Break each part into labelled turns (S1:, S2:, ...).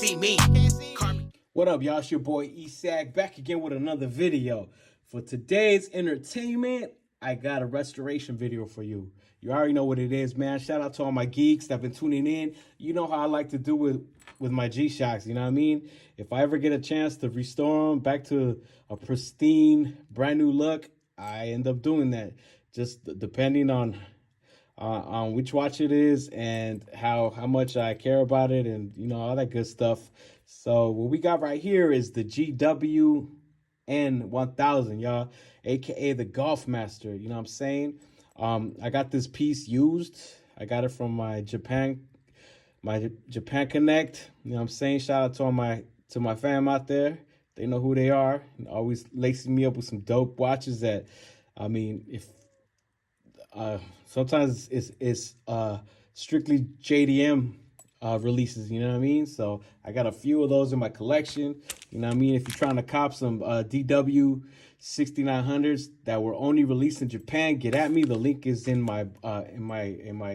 S1: see me.
S2: What up, y'all? It's your boy ESAG back again with another video. For today's entertainment, I got a restoration video for you. You already know what it is, man. Shout out to all my geeks that have been tuning in. You know how I like to do with my G-Shocks, you know what I mean? If I ever get a chance to restore them back to a pristine, brand new look, I end up doing that. Just depending on which watch it is and how much I care about it and, you know, all that good stuff. So what we got right here is the GWN-1000, y'all, aka the Gulfmaster. You know what I'm saying? I got this piece used. I got it from my Japan Connect. You know what I'm saying? Shout out to all my fam out there. They know who they are. And always lacing me up with some dope watches that, I mean, if sometimes it's strictly JDM releases, you know what I mean? So I got a few of those in my collection, you know what I mean? If you're trying to cop some DW-6900s that were only released in Japan, get at me. The link is in my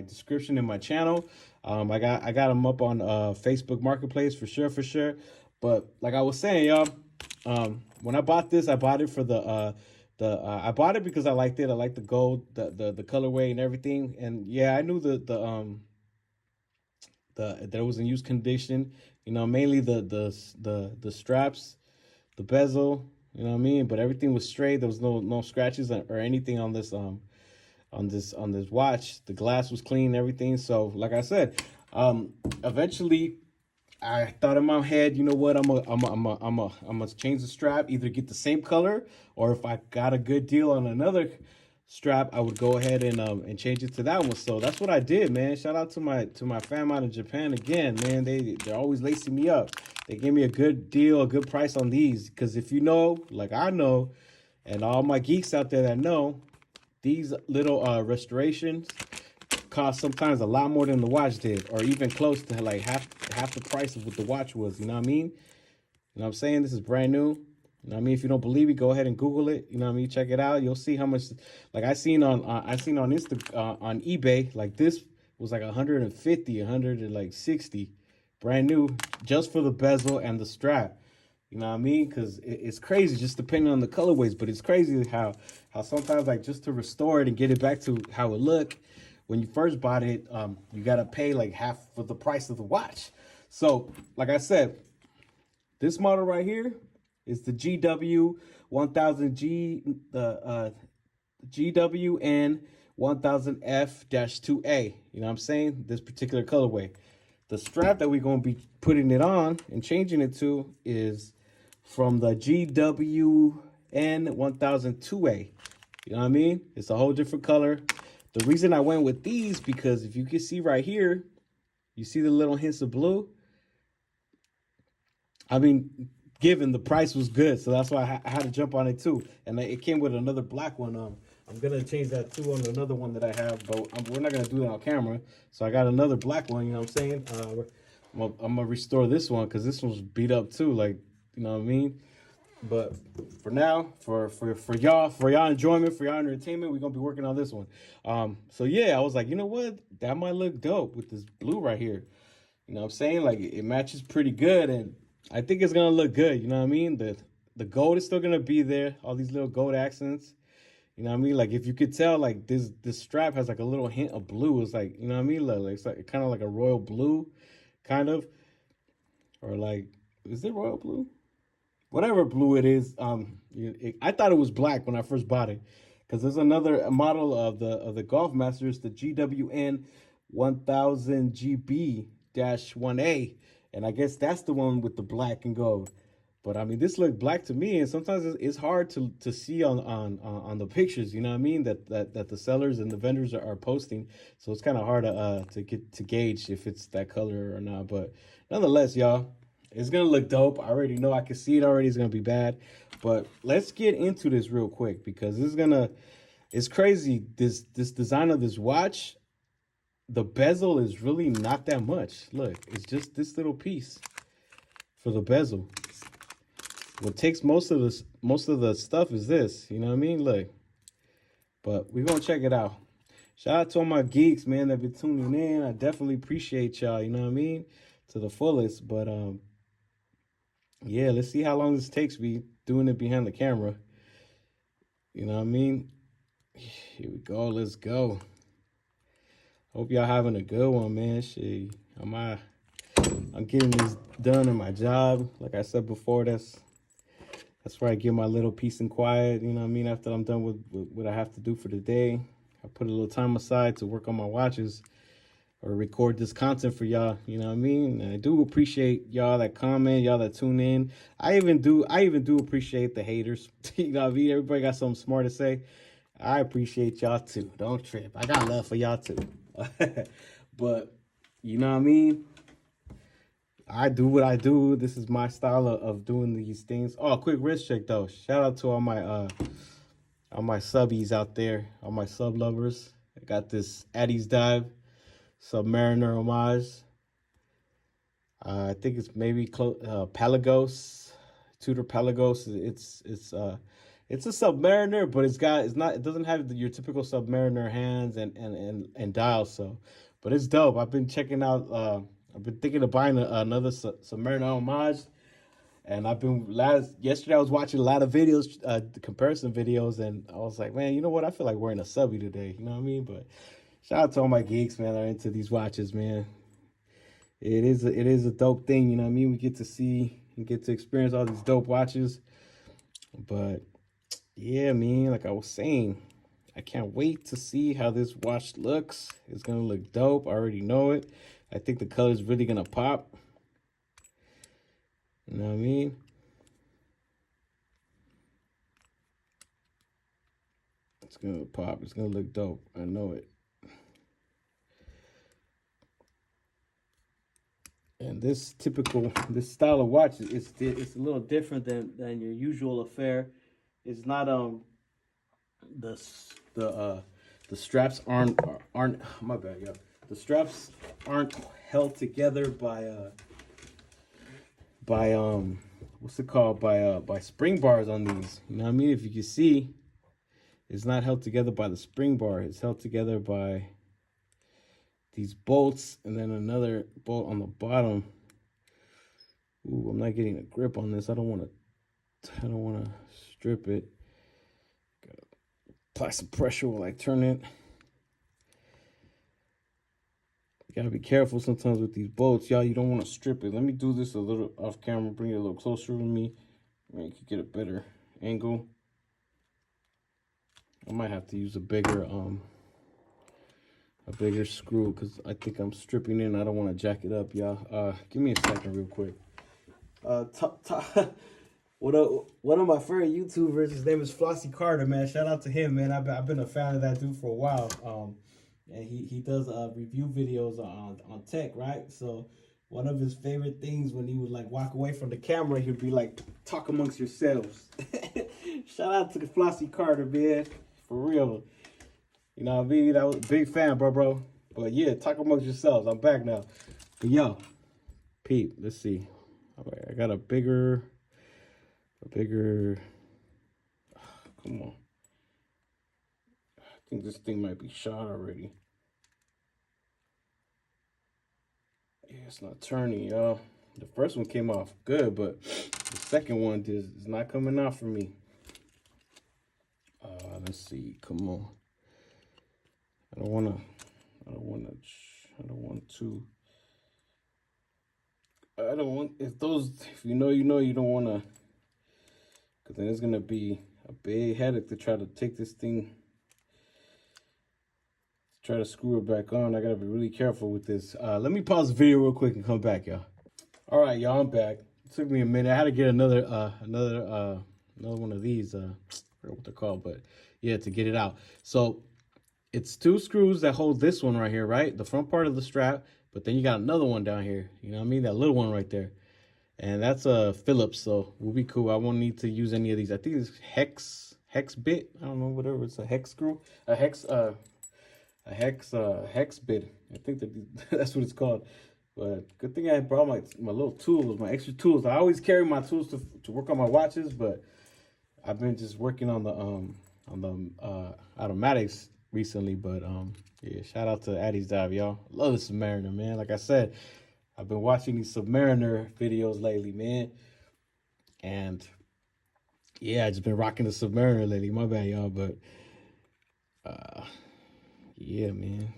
S2: description in my channel. I got them up on Facebook Marketplace for sure. But like I was saying, y'all, when I bought this, I bought it for I bought it because I liked it. I liked the gold, the colorway and everything. And yeah, I knew that it was in used condition. You know, mainly the straps, the bezel. You know what I mean? But everything was straight. There was no scratches or anything on this watch. The glass was clean, everything. So like I said, eventually I thought in my head, you know what, I'm gonna change the strap, either get the same color, or if I got a good deal on another strap, I would go ahead and change it to that one. So that's what I did, man. Shout out to my fam out in Japan again, man. They're always lacing me up. They gave me a good deal, a good price on these, because if you know, like I know, and all my geeks out there that know, these little restorations cost sometimes a lot more than the watch did, or even close to like half the price of what the watch was. You know what I mean? You know what I'm saying? This is brand new. You know what I mean? If you don't believe me, go ahead and Google it. You know what I mean? Check it out. You'll see how much. Like I seen on on eBay, like this was like 150, 160, brand new, just for the bezel and the strap. You know what I mean? Because it's crazy, just depending on the colorways. But it's crazy how sometimes, like, just to restore it and get it back to how it looked when you first bought it, you gotta pay like half of the price of the watch. So, like I said, this model right here is the GW-1000G, the GWN-1000F-2A. You know what I'm saying? This particular colorway. The strap that we're gonna be putting it on and changing it to is from the GWN-1000-2A. You know what I mean? It's a whole different color. The reason I went with these, because if you can see right here, you see the little hints of blue? I mean, given the price was good, so that's why I had to jump on it too. And it came with another black one. I'm going to change that too on another one that I have, but we're not going to do that on camera. So I got another black one, you know what I'm saying? I'm going to restore this one because this one's beat up too, like, you know what I mean? But for now, for y'all enjoyment, for y'all entertainment, we're gonna be working on this one. So yeah, I was like, you know what, that might look dope with this blue right here. You know what I'm saying? Like it matches pretty good, and I think it's gonna look good. You know what I mean? The gold is still gonna be there, all these little gold accents. You know what I mean? Like if you could tell, like this strap has like a little hint of blue. It's like, you know what I mean? Like it's like kind of like a royal blue, kind of, or like, is it royal blue? Whatever blue it is. I thought it was black when I first bought it, because there's another model of the Gulfmaster, the GWN-1000GB-1A, and I guess that's the one with the black and gold. But I mean, this looked black to me, and sometimes it's hard to see on the pictures. You know what I mean? That the sellers and the vendors are posting, so it's kind of hard to gauge if it's that color or not. But nonetheless, y'all, it's gonna look dope. I already know. I can see it already. It's gonna be bad. But let's get into this real quick, because it's crazy. This design of this watch, the bezel is really not that much. Look, it's just this little piece for the bezel. What takes most of the stuff is this. You know what I mean? Look. But we're gonna check it out. Shout out to all my geeks, man, that been tuning in. I definitely appreciate y'all, you know what I mean? To the fullest. But yeah, let's see how long this takes me doing it behind the camera. You know what I mean? Here we go. Let's go. Hope y'all having a good one, man. Shit, I'm getting this done in my job. Like I said before, that's where I get my little peace and quiet. You know what I mean? After I'm done with what I have to do for the day, I put a little time aside to work on my watches or record this content for y'all. You know what I mean? And I do appreciate y'all that comment, y'all that tune in. I even do appreciate the haters. You know what I mean? Everybody got something smart to say. I appreciate y'all too. Don't trip. I got love for y'all too. But you know what I mean? I do what I do. This is my style of doing these things. Oh, quick wrist check though. Shout out to all my subbies out there, all my sub lovers. I got this Addie's Dive Submariner homage. I think it's maybe Pelagos, Tudor Pelagos. It's a Submariner, but it doesn't have your typical Submariner hands and dials. So, but it's dope. I've been checking out. I've been thinking of buying another Submariner homage, and yesterday I was watching a lot of videos, the comparison videos, and I was like, man, you know what? I feel like wearing a subby today. You know what I mean? But shout out to all my geeks, man, that are into these watches, man. It is a dope thing, you know what I mean? We get to see and get to experience all these dope watches. But yeah, man, like I was saying, I can't wait to see how this watch looks. It's gonna look dope. I already know it. I think the color is really gonna pop. You know what I mean? It's gonna pop. It's gonna look dope. I know it. And this style of watch it's a little different than your usual affair. It's not the the straps aren't my bad, yeah. The straps aren't held together by what's it called, by spring bars on these. You know what I mean? If you can see, it's not held together by the spring bar. It's held together by these bolts and then another bolt on the bottom. Ooh, I'm not getting a grip on this. I don't want to strip it. Gotta apply some pressure while I turn it. You gotta be careful sometimes with these bolts, y'all. You don't want to strip it. Let me do this a little off camera. Bring it a little closer to me. Maybe you could get a better angle. I might have to use a bigger screw because I think I'm stripping in. I don't want to jack it up, y'all. Give me a second real quick. One of my favorite YouTubers, his name is Flossie Carter, man. Shout out to him, man. I've been a fan of that dude for a while. And he does review videos on tech, right? So one of his favorite things when he would like walk away from the camera, he'd be like, talk amongst yourselves. Shout out to the Flossie Carter, man. For real. You know what I mean? I was a big fan, bro. But yeah, talk amongst yourselves. I'm back now. But yo, peep, let's see. All right, I got a bigger, come on. I think this thing might be shot already. Yeah, it's not turning, y'all. The first one came off good, but the second one is not coming out for me. Let's see. Come on. I don't want if you know, you don't want to, because then it's going to be a big headache to try to take this thing, try to screw it back on. I got to be really careful with this. Let me pause the video real quick and come back, y'all. All right, y'all, I'm back. It took me a minute. I had to get another one of these, I forget what they're called, but yeah, to get it out. So it's two screws that hold this one right here, right? The front part of the strap, but then you got another one down here. You know what I mean? That little one right there. And that's a Phillips, so we'll be cool. I won't need to use any of these. I think it's hex bit. I don't know, whatever. It's a hex screw, a hex bit. I think that's what it's called. But good thing I brought my little tools, my extra tools. I always carry my tools to work on my watches, but I've been just working on the automatics recently. But yeah, shout out to Addie's Dive, y'all. Love the Submariner, man. Like I said, I've been watching these Submariner videos lately, man. And yeah, I just been rocking the Submariner lately. My bad, y'all, but yeah, man,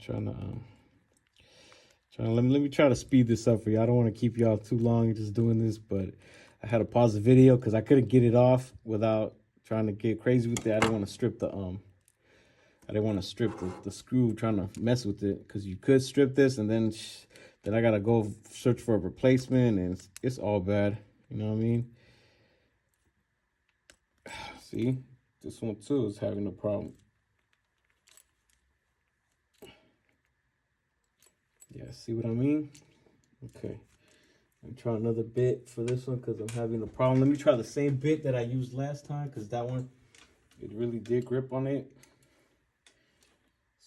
S2: let me try to speed this up for you. I don't want to keep y'all too long just doing this, but I had to pause the video because I couldn't get it off without trying to get crazy with it. I didn't want to strip the screw trying to mess with it, because you could strip this and then I gotta go search for a replacement, and it's all bad. You know what I mean? See, this one too is having a problem. Yeah, see what I mean? Okay. Let me try another bit for this one because I'm having a problem. Let me try the same bit that I used last time, because that one, it really did grip on it.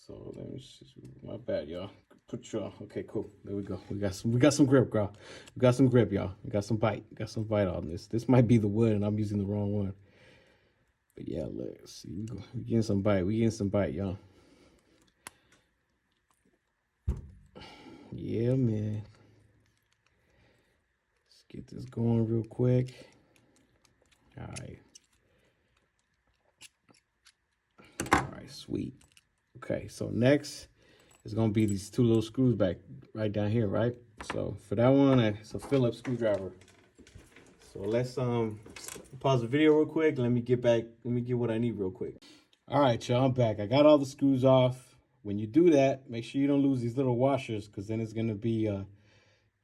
S2: So let me just, my bad, y'all. Put y'all. Okay, cool. There we go. We got some grip, girl. We got some grip, y'all. We got some bite. We got some bite on this. This might be the wood, and I'm using the wrong one. But yeah, let's see. We getting some bite. We getting some bite, y'all. Yeah, man. Let's get this going real quick. All right. All right, sweet. Okay, so next is gonna be these two little screws back right down here, right? So for that one, it's a Phillips screwdriver. So let's pause the video real quick. Let me get back. Let me get what I need real quick. All right, y'all, I'm back. I got all the screws off. When you do that, make sure you don't lose these little washers, because then it's gonna be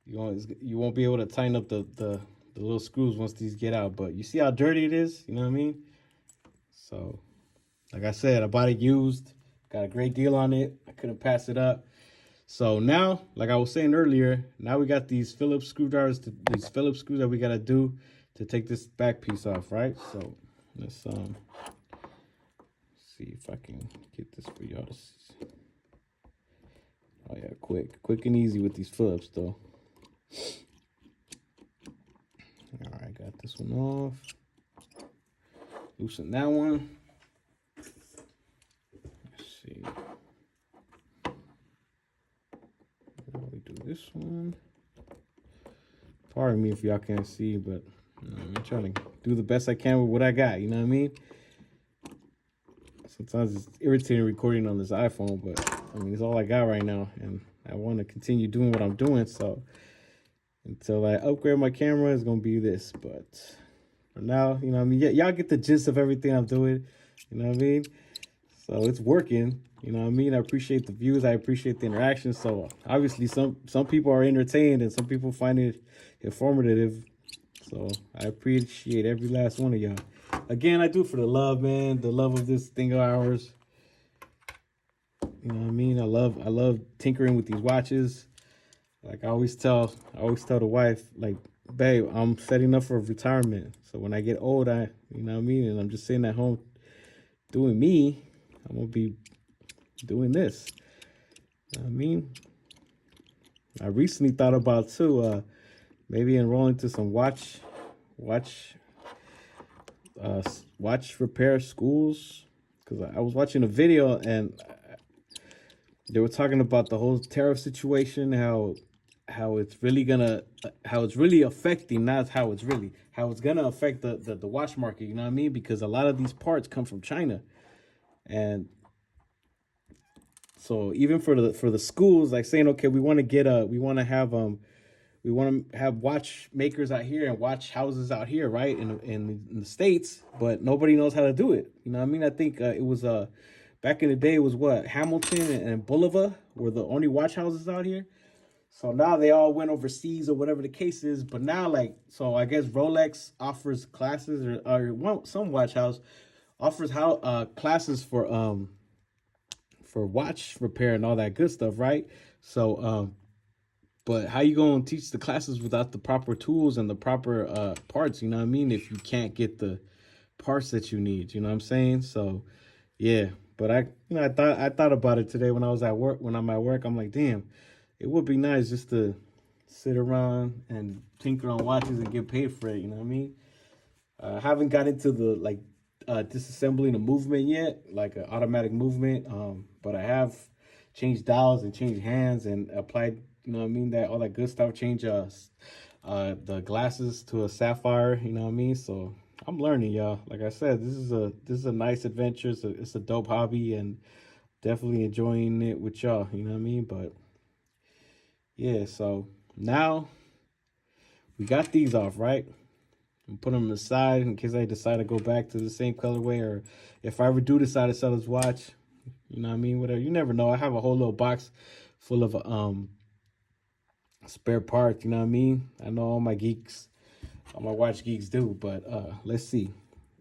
S2: you won't be able to tighten up the little screws once these get out. But you see how dirty it is? You know what I mean? So, like I said, I bought it used. Got a great deal on it. I couldn't pass it up. So now, like I was saying earlier, now we got these Phillips screwdrivers, these Phillips screws that we gotta do to take this back piece off, right? So let's see if I can get this for y'all to see. Oh yeah, quick and easy with these Phillips though. All right, got this one off. Loosen that one. Let's see. We do this one. Pardon me if y'all can't see, but I'm trying to do the best I can with what I got. You know what I mean? Sometimes it's irritating recording on this iPhone, but I mean, it's all I got right now, and I want to continue doing what I'm doing. So until I upgrade my camera, it's gonna be this. But for now, you know what I mean? Y'all get the gist of everything I'm doing. You know what I mean? So it's working. You know what I mean? I appreciate the views. I appreciate the interaction. So obviously some people are entertained and some people find it informative. So I appreciate every last one of y'all. Again, I do it for the love, man. The love of this thing of ours. You know what I mean? I love tinkering with these watches. Like I always tell the wife, like, babe, I'm setting up for retirement. So when I get old, you know what I mean? And I'm just sitting at home doing me, I'm gonna be doing this. You know what I mean? I recently thought about too, maybe enrolling to some watch repair schools, because I was watching a video and they were talking about the whole tariff situation, how it's really affecting, not how it's gonna affect the watch market. You know what I mean? Because a lot of these parts come from China, and so even for the schools, like saying, okay, we want to have watchmakers out here and watch houses out here, right, in the States, but nobody knows how to do it. You know what I mean? I think it was back in the day, it was what, Hamilton and Bolivar were the only watch houses out here. So now they all went overseas or whatever the case is. But now, like, so I guess Rolex offers classes, or some watch house offers classes for watch repair and all that good stuff, right? So but how you gonna teach the classes without the proper tools and the proper parts? You know what I mean? If you can't get the parts that you need, you know what I'm saying? So yeah, but I thought about it today when I was at work. When I'm at work, I'm like, damn, it would be nice just to sit around and tinker on watches and get paid for it. You know what I mean? I haven't got into the disassembling a movement yet, like an automatic movement. But I have changed dials and changed hands and applied, you know what I mean, that all that good stuff. Change the glasses to a sapphire, you know what I mean? So I'm learning, y'all. Like I said, this is a nice adventure. It's a dope hobby, and definitely enjoying it with y'all, you know what I mean? But yeah, so now we got these off, right? And put them aside in case I decide to go back to the same colorway, or if I ever do decide to sell this watch, you know what I mean? Whatever. You never know. I have a whole little box full of spare parts, you know what I mean? I know all my geeks, all my watch geeks do, but let's see.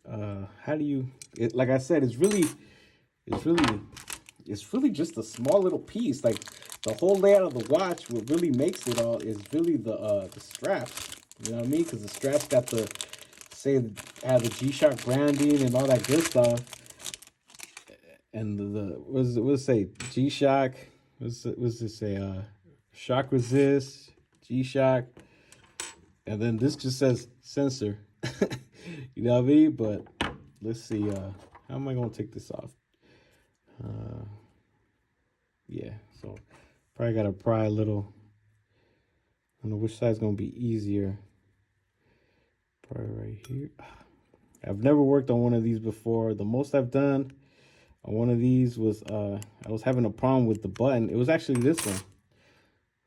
S2: How do you like I said, it's really just a small little piece. Like the whole layout of the watch, what really makes it all is really the straps. You know what I mean? Because the straps got the have the G-SHOCK branding and all that good stuff. And what does it say? G-SHOCK. What's this say? Shock resist, G-SHOCK. And then this just says sensor. You know what I mean? But let's see. How am I gonna take this off? Yeah, so probably gotta pry a little. I don't know which side's gonna be easier. Probably right here. I've never worked on one of these before. The most I've done on one of these was I was having a problem with the button. It was actually this one.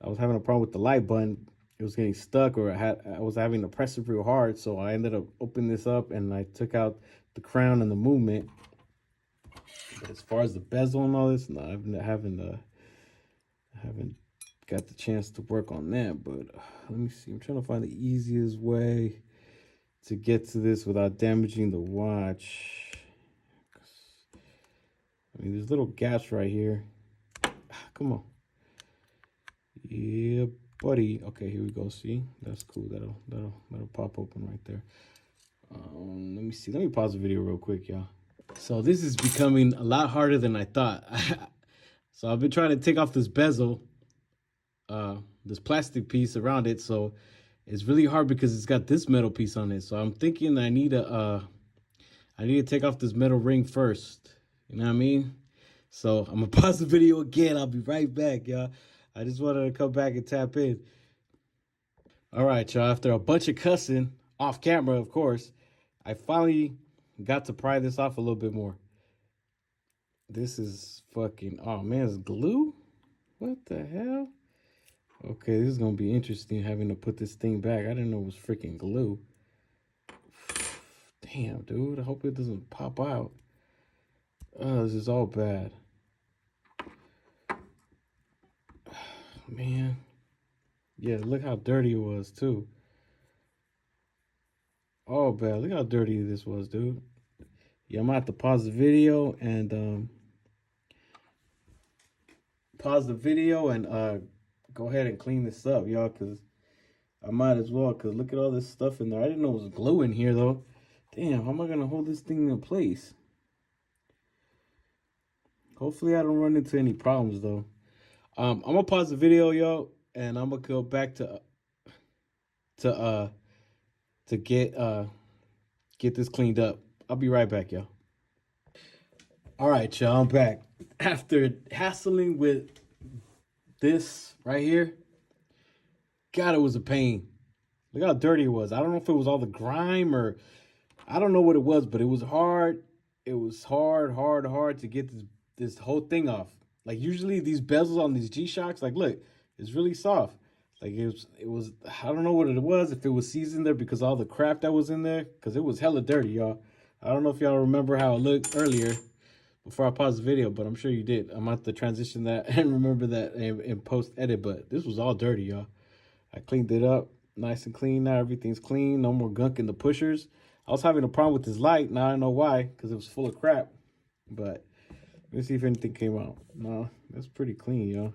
S2: I was having a problem with the light button. It was getting stuck, or I was having to press it real hard. So I ended up opening this up and I took out the crown and the movement. But as far as the bezel and all this, no, I haven't got the chance to work on that. But let me see. I'm trying to find the easiest way to get to this without damaging the watch. I mean, there's little gaps right here. Come on. Yeah, buddy. Okay, here we go. See, that's cool. That'll pop open right there. Let me see. Let me pause the video real quick, y'all. So this is becoming a lot harder than I thought. So I've been trying to take off this bezel, this plastic piece around it. So it's really hard because it's got this metal piece on it. So I'm thinking I need to take off this metal ring first. You know what I mean? So I'm gonna pause the video again. I'll be right back, y'all. I just wanted to come back and tap in. All right, y'all. After a bunch of cussing off camera, of course, I finally got to pry this off a little bit more. This is fucking, oh man, it's glue? What the hell? Okay, this is gonna be interesting having to put this thing back. I didn't know it was freaking glue. Damn, dude. I hope it doesn't pop out. Oh, this is all bad. Man. Yeah, look how dirty it was, too. Oh, bad. Look how dirty this was, dude. Yeah, I'm gonna have to pause the video and go ahead and clean this up, y'all, because I might as well, because look at all this stuff in there. I didn't know it was glue in here, though. Damn, how am I gonna hold this thing in place? Hopefully I don't run into any problems, though. I'm gonna pause the video, yo, and I'm gonna go back to get this cleaned up. I'll be right back, y'all. All right, y'all, I'm back. After hassling with this right here, God, it was a pain. Look how dirty it was. I don't know if it was all the grime or I don't know what it was, but it was hard. It was hard to get this whole thing off. Like usually these bezels on these G-SHOCKs, like look, it's really soft. Like it was I don't know what it was, if it was seasoned there because all the crap that was in there, because it was hella dirty, y'all. I don't know if y'all remember how it looked earlier before I paused the video, but I'm sure you did. I'm going to have to transition that and remember that in post edit, but this was all dirty, y'all. I cleaned it up nice and clean. Now everything's clean. No more gunk in the pushers. I was having a problem with this light. Now I know why, because it was full of crap. But let's see if anything came out. No, that's pretty clean, y'all.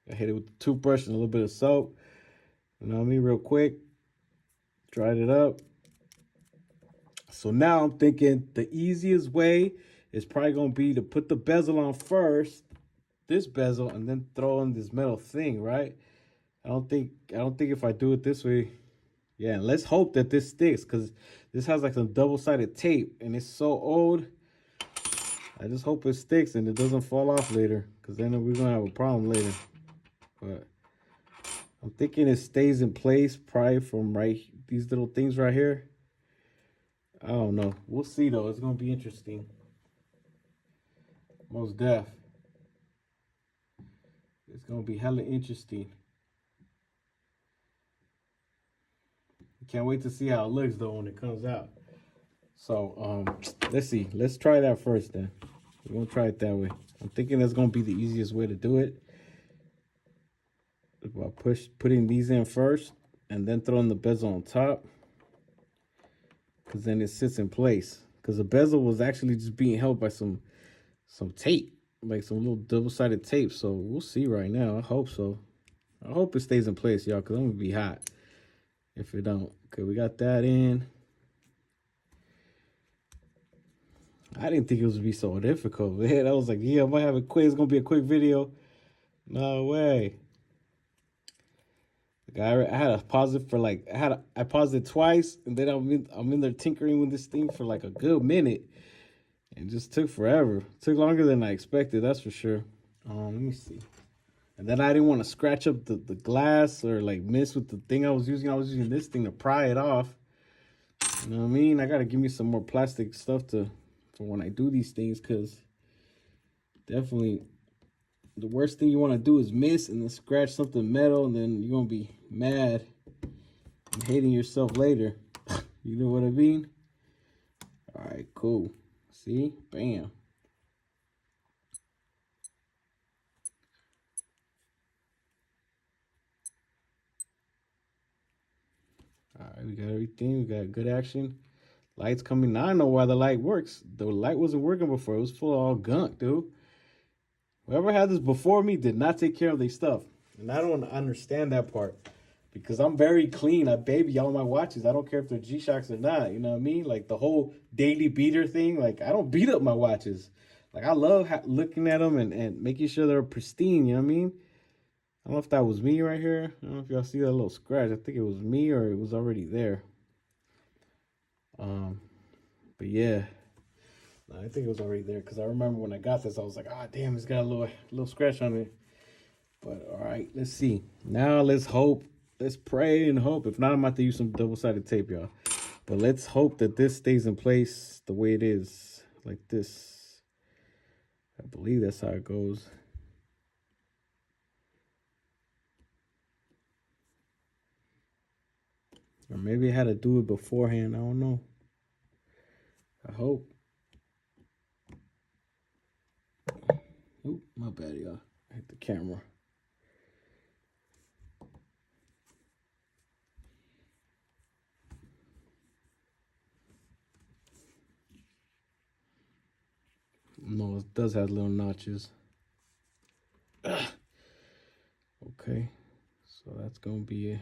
S2: I hit it with the toothbrush and a little bit of soap. You know what I mean? Real quick. Dried it up. So now I'm thinking the easiest way is probably going to be to put the bezel on first, this bezel, and then throw in this metal thing, right? I don't think if I do it this way, yeah, and let's hope that this sticks, because this has like some double-sided tape and it's so old. I just hope it sticks and it doesn't fall off later, because then we're gonna have a problem later. But I'm thinking it stays in place probably from these little things right here. I don't know. We'll see though. It's gonna be interesting. Most def. It's gonna be hella interesting. Can't wait to see how it looks though when it comes out. So let's see. Let's try that first then. We're gonna try it that way. I'm thinking that's gonna be the easiest way to do it. By putting these in first and then throwing the bezel on top. Cause then it sits in place. Cause the bezel was actually just being held by some tape. Like some little double-sided tape. So we'll see right now. I hope so. I hope it stays in place, y'all, cause I'm gonna be hot if it don't. Okay, we got that in. I didn't think it was gonna be so difficult, man. I was like, yeah, I might have it quick. It's gonna be a quick video. No way. Like I had to pause it for like I paused it twice, and then I'm in there tinkering with this thing for like a good minute. And it just took forever. It took longer than I expected, that's for sure. Let me see. And then I didn't want to scratch up the glass or like mess with the thing I was using. I was using this thing to pry it off. You know what I mean? I gotta give me some more plastic stuff for when I do these things, because definitely the worst thing you want to do is miss and then scratch something metal, and then you're gonna be mad and hating yourself later. You know what I mean? All right, cool. See? Bam. All right, we got everything. We got good action. Light's coming. Now I know why the light works. The light wasn't working before. It was full of all gunk, dude. Whoever had this before me did not take care of their stuff. And I don't understand that part. Because I'm very clean. I baby all my watches. I don't care if they're G-Shocks or not. You know what I mean? Like the whole daily beater thing. Like I don't beat up my watches. Like I love looking at them and making sure they're pristine. You know what I mean? I don't know if that was me right here. I don't know if y'all see that little scratch. I think it was me or it was already there. But yeah. No, I think it was already there because I remember when I got this, I was like, ah, damn, it's got a little scratch on it. But all right, let's see. Now let's hope. Let's pray and hope. If not, I'm about to use some double-sided tape, y'all. But let's hope that this stays in place the way it is, like this. I believe that's how it goes. Or maybe I had to do it beforehand. I don't know. I hope. Oop, my bad, y'all. I hit the camera. No, it does have little notches. Okay, so that's gonna be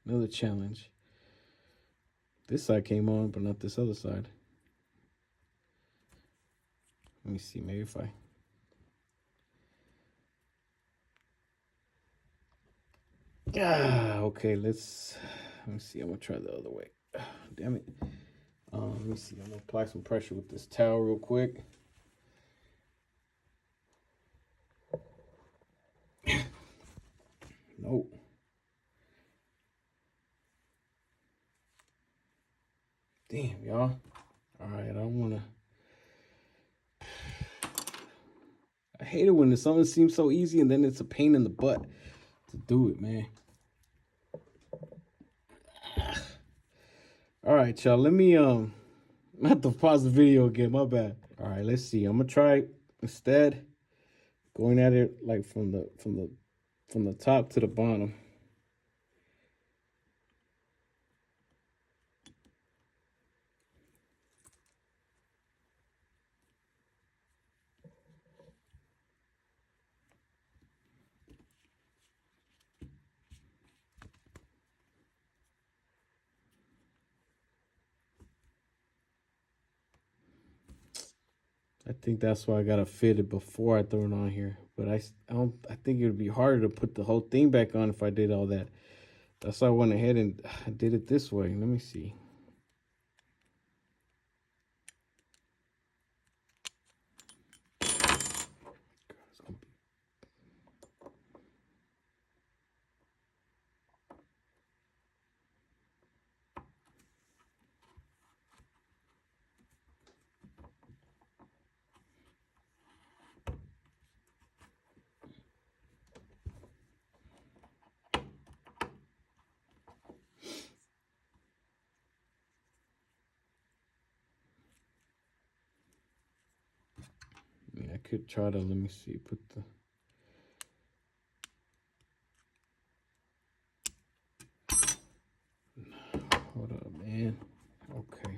S2: another challenge. This side came on, but not this other side. Let me see, maybe if I... Okay, let me see, I'm gonna try the other way. Damn it. Let me see, I'm gonna apply some pressure with this towel real quick. Nope. Damn, y'all. All right, I don't wanna... I hate it when something seems so easy and then it's a pain in the butt to do it, man. All right, y'all. Let me not to pause the video again. My bad. All right, let's see. I'm gonna try instead going at it like from the top to the bottom. I think that's why I gotta fit it before I throw it on here. But I think it would be harder to put the whole thing back on if I did all that. That's why I went ahead and did it this way. Let me see. could try to, let me see, put the... Hold up, man. Okay.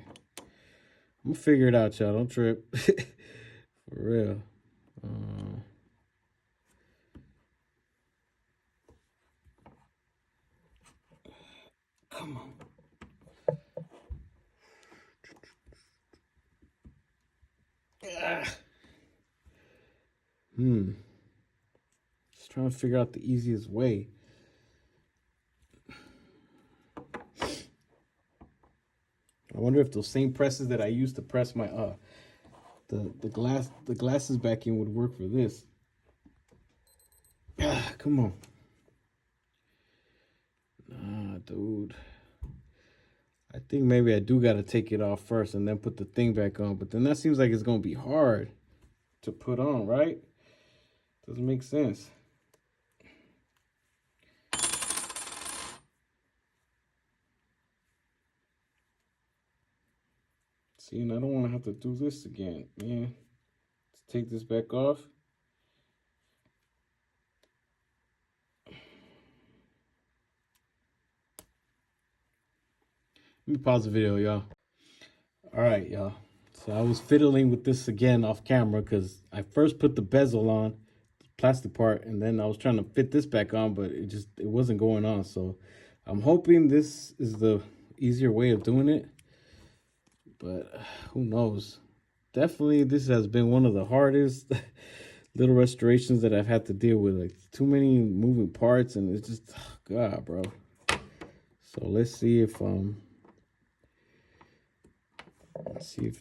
S2: I'm gonna figure it out, y'all. Don't trip. For real. Come on. Just trying to figure out the easiest way. I wonder if those same presses that I used to press my the glasses back in would work for this. Come on. Nah, dude. I think maybe I do gotta take it off first and then put the thing back on. But then that seems like it's gonna be hard to put on, right? Doesn't make sense. See, and I don't want to have to do this again, man. Let's take this back off. Let me pause the video, y'all. All right, y'all. So I was fiddling with this again off camera because I first put the bezel on, the plastic part, and then I was trying to fit this back on, but it wasn't going on. So I'm hoping this is the easier way of doing it, but who knows? Definitely, this has been one of the hardest little restorations that I've had to deal with. Like, too many moving parts, and it's just, oh, God, bro. So let's see if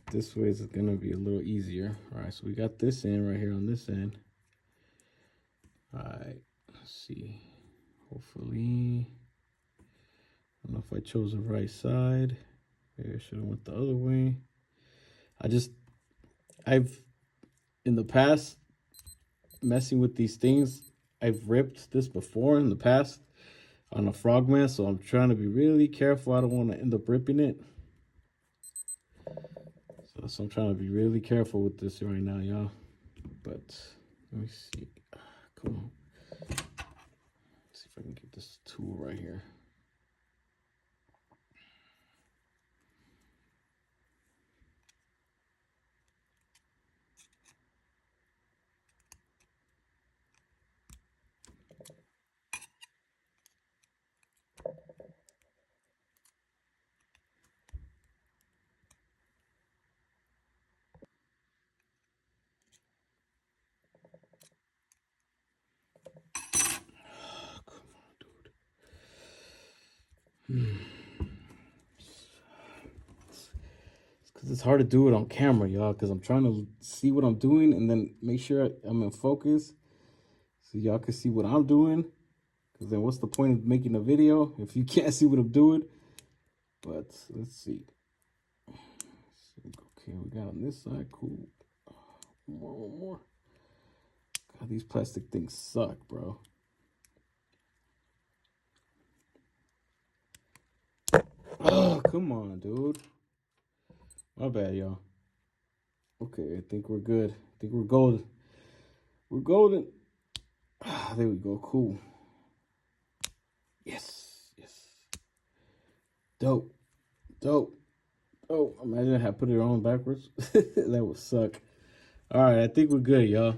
S2: this way is gonna be a little easier. All right, so we got this in right here on this end. All right, let's see. Hopefully, I don't know if I chose the right side. Maybe I should have went the other way. I've in the past messing with these things. I've ripped this before in the past on a Frogman, so I'm trying to be really careful. I don't want to end up ripping it. So I'm trying to be really careful with this right now, y'all. But let me see. Come on. Let's see if I can get this tool right here. It's hard to do it on camera, y'all, because I'm trying to see what I'm doing and then make sure I'm in focus so y'all can see what I'm doing. Because then what's the point of making a video if you can't see what I'm doing? But let's see. Okay, we got on this side. Cool. One more. God, these plastic things suck, bro. Oh, come on, dude. My bad, y'all. Okay, I think we're good. I think we're golden. We're golden. Ah, there we go. Cool. Yes. Yes. Dope. Dope. Oh, imagine I had put it on backwards. That would suck. All right, I think we're good, y'all.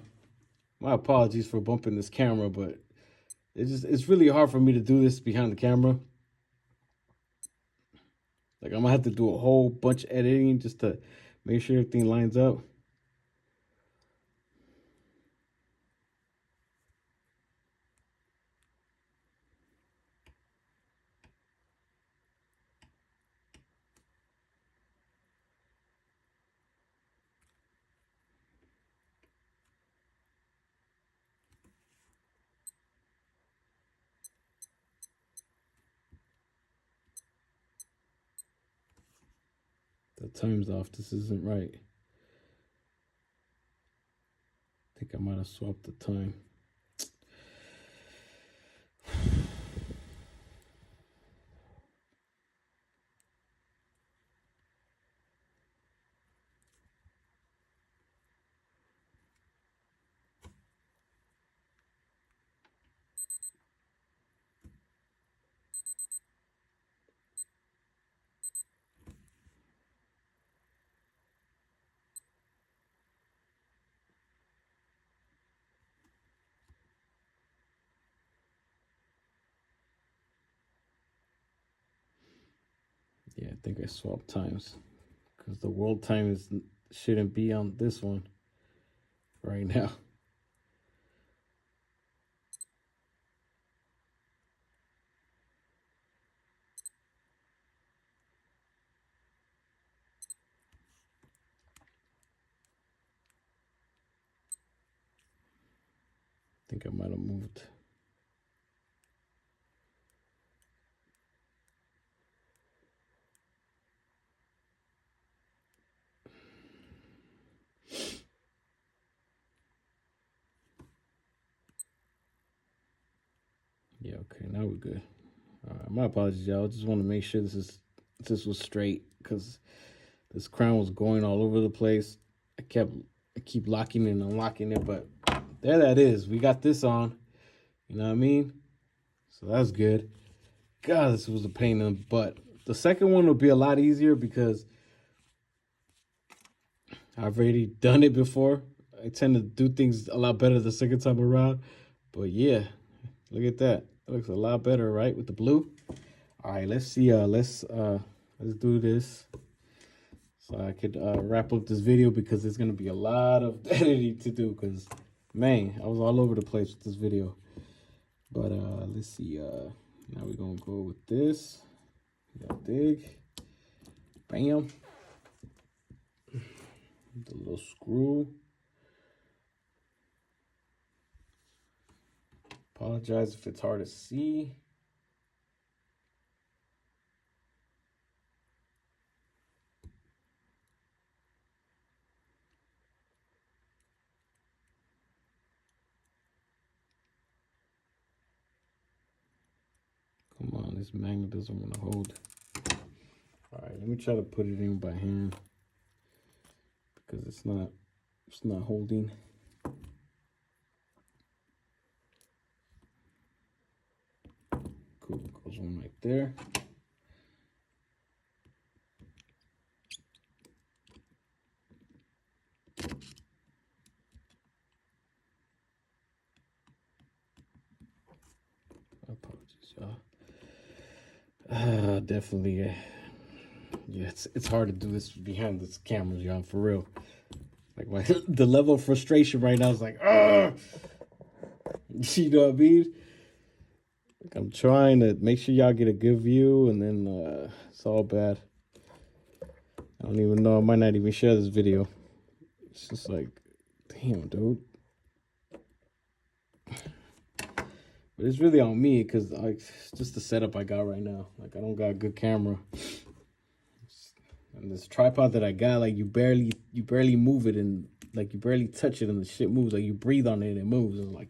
S2: My apologies for bumping this camera, but it's really hard for me to do this behind the camera. Like, I'm gonna have to do a whole bunch of editing just to make sure everything lines up. The time's off. This isn't right. I think I might have swapped the time. Yeah, I think I swapped times because the world time shouldn't be on this one right now. I think I might have moved. Yeah, okay, now we're good. All right, my apologies, y'all. Just want to make sure this was straight because this crown was going all over the place. I keep locking and unlocking it, but there that is. We got this on. You know what I mean? So that's good. God, this was a pain in the butt. The second one will be a lot easier because I've already done it before. I tend to do things a lot better the second time around. But yeah, look at that. It looks a lot better, right? With the blue. All right, let's see. Let's do this. So I could wrap up this video because there's gonna be a lot of editing to do because man, I was all over the place with this video. But let's see. Now we're gonna go with this. Dig. Bam. The little screw. Apologize if it's hard to see. Come on, this magnet doesn't want to hold. All right, let me try to put it in by hand because it's not holding. Cool, goes one right there. Apologies, y'all. Definitely, yeah, it's hard to do this behind this cameras, y'all, for real. Like the level of frustration right now is like, you know what I mean? Like I'm trying to make sure y'all get a good view, and then it's all bad. I don't even know. I might not even share this video. It's just like, damn, dude. But it's really on me because like it's just the setup I got right now. Like I don't got a good camera. And this tripod that I got, like you barely move it and like you barely touch it and the shit moves. Like you breathe on it and it moves. It's like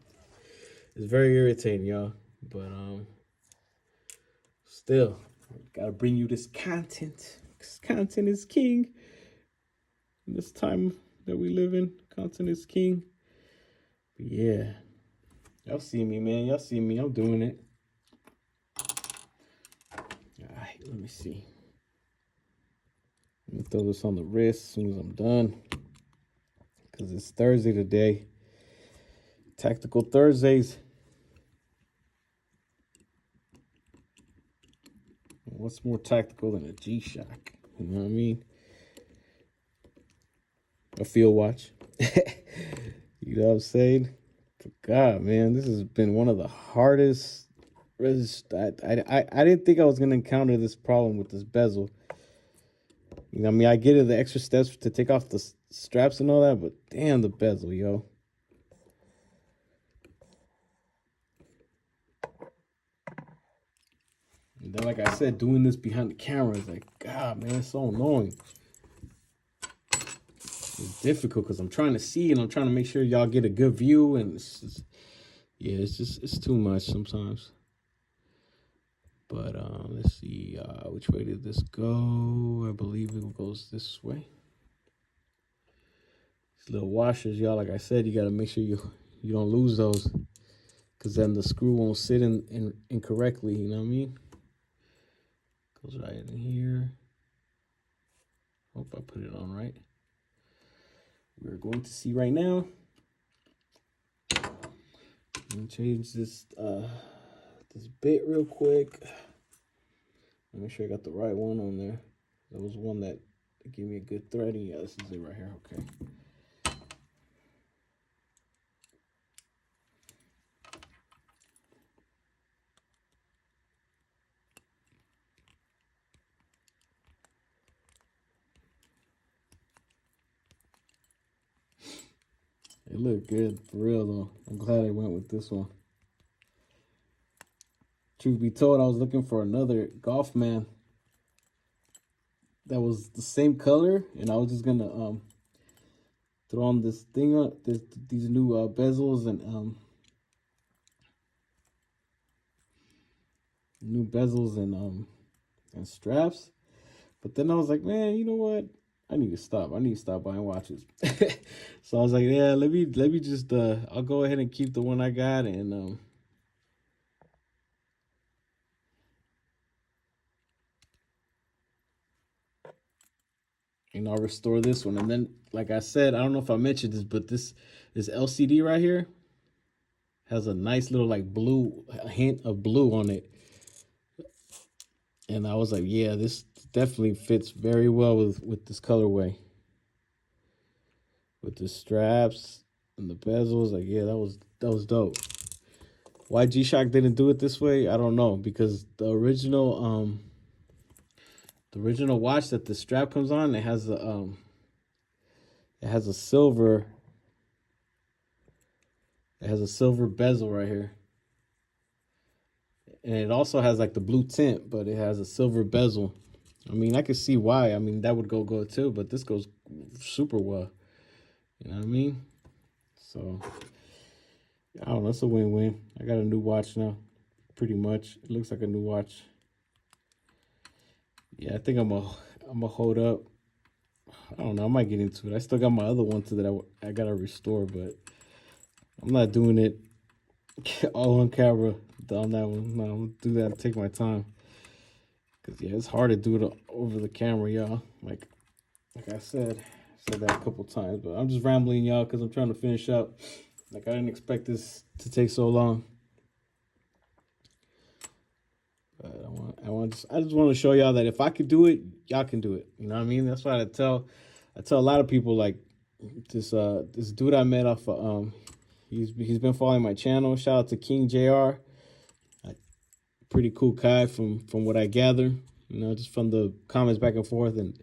S2: it's very irritating, y'all. But still, gotta bring you this content. Cause content is king. In this time that we live in, content is king. But yeah. Y'all see me, man. Y'all see me. I'm doing it. All right, let me see. Let me throw this on the wrist as soon as I'm done. Because it's Thursday today. Tactical Thursdays. What's more tactical than a G-Shock? You know what I mean? A field watch. You know what I'm saying? But God, man, this has been one of the hardest. I didn't think I was gonna encounter this problem with this bezel. You know, I mean, I get it, the extra steps to take off the straps and all that, but damn the bezel, yo. And then, like I said, doing this behind the camera is like, God, man, it's so annoying. It's difficult because I'm trying to see and I'm trying to make sure y'all get a good view, and it's just, yeah, it's too much sometimes. But let's see, which way did this go? I believe it goes this way. These little washers, y'all, like I said, you got to make sure you don't lose those, because then the screw won't sit in incorrectly, you know what I mean? Goes right in here. Hope I put it on right. We're going to see right now. Let me change this this bit real quick. Make sure I got the right one on there. There was one that gave me a good threading. Yeah, this is it right here. Okay. It looked good for real though. I'm glad I went with this one. Truth be told, I was looking for another Golfman that was the same color, and I was just gonna throw on this thing on these new bezels and and straps. But then I was like, man, you know what? I need to stop. I need to stop buying watches. So I was like, yeah, let me just I'll go ahead and keep the one I got and I'll restore this one. And then, like I said, I don't know if I mentioned this, but this LCD right here has a nice little like blue, a hint of blue on it. And I was like, yeah, this definitely fits very well with this colorway. With the straps and the bezels, like, yeah, that was dope. Why G-Shock didn't do it this way, I don't know, because the original watch that the strap comes on, it has a silver bezel right here. And it also has like the blue tint, but it has a silver bezel. I mean, I could see why. I mean, that would go too, but this goes super well. You know what I mean? So, I don't know. It's a win-win. I got a new watch now. Pretty much. It looks like a new watch. Yeah, I think I'm gonna hold up. I don't know. I might get into it. I still got my other one too that I gotta restore, but I'm not doing it all on camera on that one. No, I'm gonna do that and take my time. Cause yeah, it's hard to do it over the camera, y'all. Like I said that a couple times, but I'm just rambling, y'all, because I'm trying to finish up. Like I didn't expect this to take so long. But I just want to show y'all that if I could do it, y'all can do it. You know what I mean? That's why I tell a lot of people, like this dude I met off he's been following my channel. Shout out to King JR. Pretty cool guy from what I gather, you know, just from the comments back and forth. And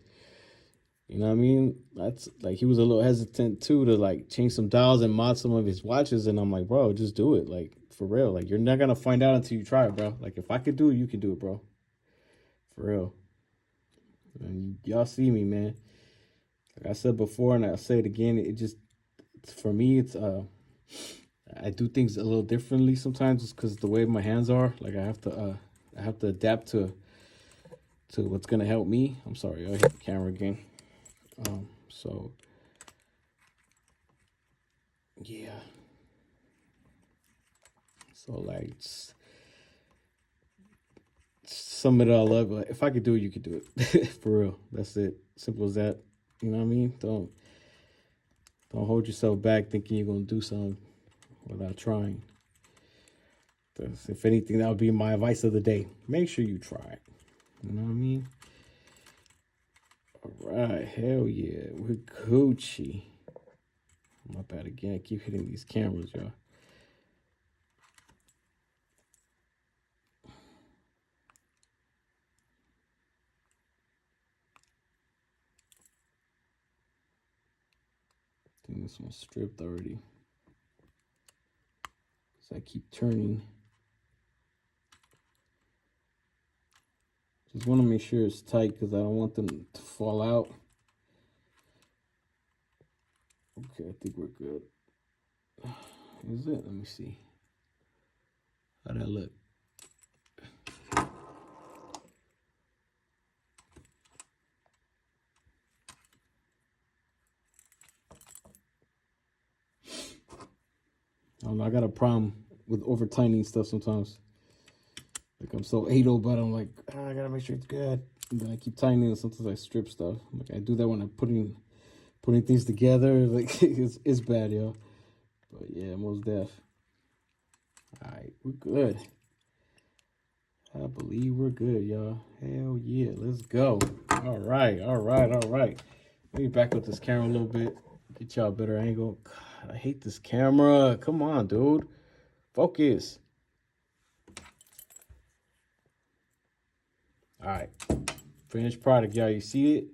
S2: you know what I mean? That's like, he was a little hesitant too to like change some dials and mod some of his watches. And I'm like, bro, just do it. Like, for real. Like, you're not going to find out until you try it, bro. Like, if I could do it, you can do it, bro. For real. And y'all see me, man. Like I said before, and I'll say it again, it just, for me, it's, I do things a little differently sometimes just because the way my hands are. Like, I have to adapt to what's going to help me. I'm sorry, I hit the camera again. So yeah. So like, sum it all up. Like, if I could do it, you could do it. For real. That's it. Simple as that. You know what I mean? Don't hold yourself back thinking you're gonna do something without trying. If anything, that would be my advice of the day. Make sure you try it. You know what I mean? All right, hell yeah, we're Gucci. My bad again. I keep hitting these cameras, y'all. I think this one's stripped already. So I keep turning. Just want to make sure it's tight because I don't want them to fall out. Okay, I think we're good. Is it? Let me see. How'd that look? I don't know. I got a problem with over tightening stuff sometimes. Like, I'm so anal, but I'm like, I gotta make sure it's good. And then I keep tightening, and sometimes I strip stuff. Like, I do that when I'm putting things together. Like, it's bad, yo. But yeah, most def. All right, we're good. I believe we're good, y'all. Hell yeah, let's go. All right, all right, all right. Let me back up this camera a little bit. Get y'all a better angle. God, I hate this camera. Come on, dude. Focus. All right. Finished product, y'all. You see it?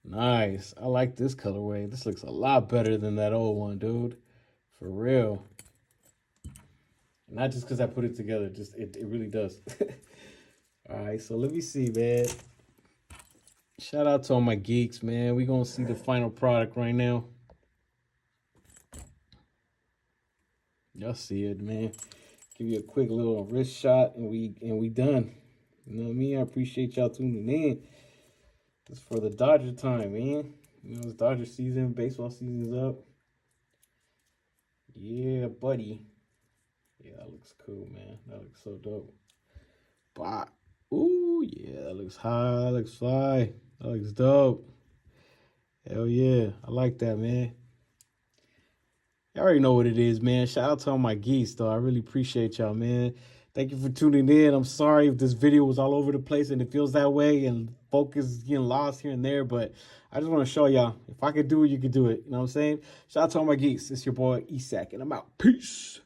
S2: Nice. I like this colorway. This looks a lot better than that old one, dude. For real. Not just because I put it together. Just it really does. All right. So let me see, man. Shout out to all my geeks, man. We're going to see the final product right now. Y'all see it, man. Give you a quick little wrist shot and we done. You know what I mean? I appreciate y'all tuning in. It's for the Dodger time, man. You know, it's Dodger season. Baseball season's up. Yeah, buddy. Yeah, that looks cool, man. That looks so dope. But, ooh, yeah, that looks high. That looks fly. That looks dope. Hell yeah. I like that, man. Y'all already know what it is, man. Shout out to all my geeks, though. I really appreciate y'all, man. Thank you for tuning in. I'm sorry if this video was all over the place and it feels that way and focus is getting lost here and there, but I just want to show y'all, if I could do it, you could do it. You know what I'm saying? Shout out to all my geeks. It's your boy, Isak, and I'm out. Peace.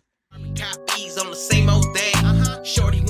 S1: Top E's on the same old thing. Shorty